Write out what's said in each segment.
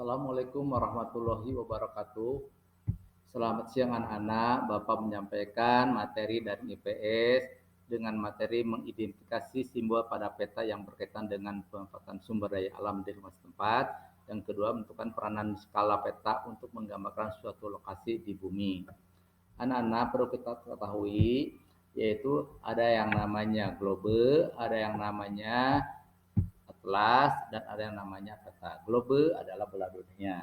Assalamualaikum warahmatullahi wabarakatuh. Selamat siang anak-anak. Bapak menyampaikan materi dari IPS dengan materi mengidentifikasi simbol pada peta yang berkaitan dengan pemanfaatan sumber daya alam di rumah setempat. Yang kedua, menentukan peranan skala peta untuk menggambarkan suatu lokasi di bumi. Anak-anak perlu kita ketahui, yaitu ada yang namanya globe, ada yang namanya atlas, dan ada yang namanya peta. Globe adalah bola dunia.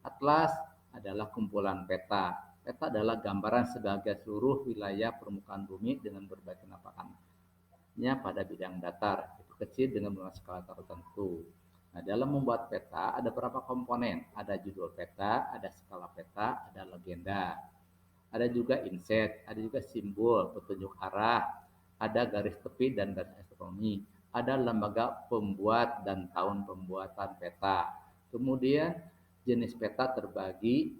Atlas adalah kumpulan peta. Peta adalah gambaran sebagai seluruh wilayah permukaan bumi dengan berbagai penampakannya pada bidang datar, itu kecil dengan skala tertentu. Nah, dalam membuat peta ada beberapa komponen. Ada judul peta, ada skala peta, ada legenda. Ada juga inset, ada juga simbol, petunjuk arah, ada garis tepi dan garis astronomi, ada lembaga pembuat dan tahun pembuatan peta. Kemudian jenis peta terbagi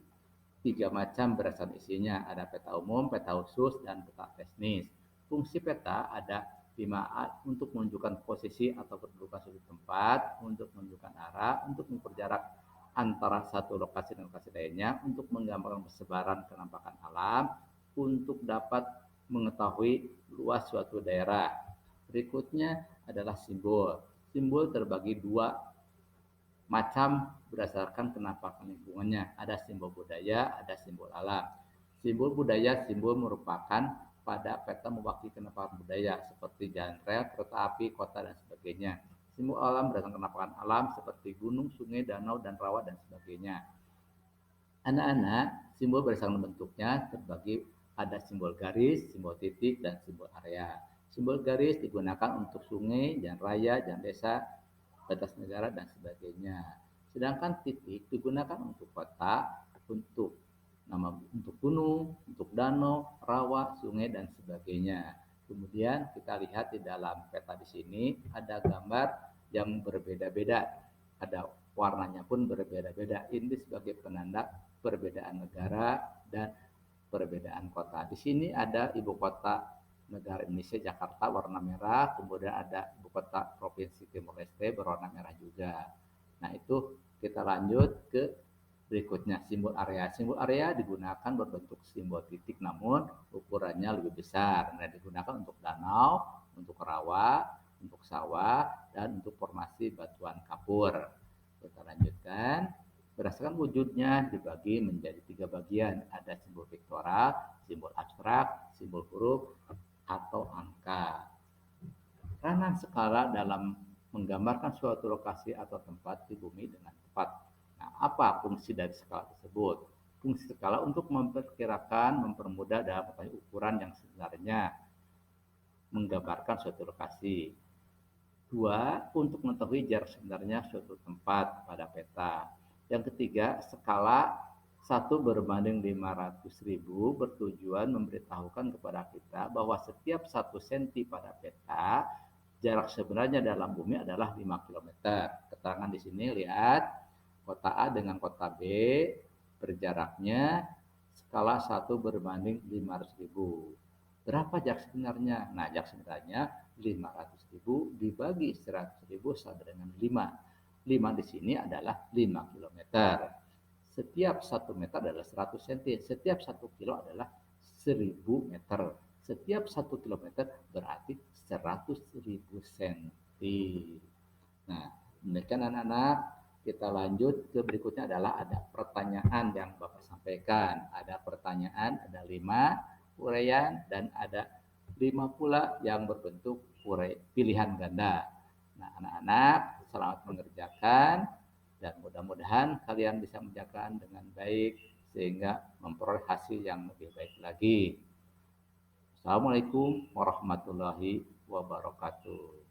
3 macam berdasarkan isinya. Ada peta umum, peta khusus, dan peta teknis. Fungsi peta ada 5A untuk menunjukkan posisi atau kedudukan suatu tempat, untuk menunjukkan arah, untuk mengukur jarak antara satu lokasi dan lokasi lainnya, untuk menggambarkan persebaran kenampakan alam, untuk dapat mengetahui luas suatu daerah. Berikutnya adalah simbol. Simbol terbagi 2 macam berdasarkan penampakan lingkungannya. Ada simbol budaya, ada simbol alam. Simbol budaya, simbol merupakan pada peta mewakili penampakan budaya seperti jalan rel, kereta api, kota, dan sebagainya. Simbol alam berdasarkan penampakan alam seperti gunung, sungai, danau, dan rawa, dan sebagainya. Anak-anak, simbol berdasarkan bentuknya terbagi ada simbol garis, simbol titik, dan simbol area. Simbol garis digunakan untuk sungai, jalan raya, jalan desa, batas negara, dan sebagainya. Sedangkan titik digunakan untuk kota, untuk untuk gunung, untuk danau, rawa, sungai, dan sebagainya. Kemudian kita lihat di dalam peta di sini ada gambar yang berbeda-beda. Ada warnanya pun berbeda-beda. Ini sebagai penanda perbedaan negara dan perbedaan kota. Di sini ada ibu kota negara Indonesia Jakarta warna merah, kemudian ada ibu kota provinsi Timor Leste berwarna merah juga. Nah, itu kita lanjut ke berikutnya, simbol area. Simbol area digunakan berbentuk simbol titik namun ukurannya lebih besar. Nah, digunakan untuk danau, untuk rawa, untuk sawah, dan untuk formasi batuan kapur. Kita lanjutkan. Berdasarkan wujudnya dibagi menjadi 3 bagian. Ada simbol vektoral, simbol abstrak, simbol huruf, atau angka. Peranan skala dalam menggambarkan suatu lokasi atau tempat di bumi dengan tepat. Nah, apa fungsi dari skala tersebut? Fungsi skala untuk memperkirakan, mempermudah dalam mengetahui ukuran yang sebenarnya, menggambarkan suatu lokasi. 2, untuk mengetahui jarak sebenarnya suatu tempat pada peta. Yang ketiga, skala 1 berbanding 500.000 bertujuan memberitahukan kepada kita bahwa setiap 1 cm pada peta, jarak sebenarnya dalam bumi adalah 5 km. Keterangan di sini lihat, kota A dengan kota B berjaraknya skala 1 berbanding 500.000. Berapa jarak sebenarnya? Nah, jarak sebenarnya 500.000 dibagi 100.000 sama dengan 5. 5 di sini adalah 5 km. Setiap 1 meter adalah 100 cm. Setiap 1 kilo adalah 1000 meter. Setiap 1 kilometer berarti 100.000 cm. Nah, demikian anak-anak. Kita lanjut ke berikutnya adalah ada pertanyaan yang Bapak sampaikan. Ada pertanyaan, ada 5 uraian, dan ada 5 pula yang berbentuk pilihan ganda. Nah, anak-anak selamat mengerjakan dan mudah-mudahan kalian bisa mengerjakan dengan baik sehingga memperoleh hasil yang lebih baik lagi. Assalamualaikum warahmatullahi wabarakatuh.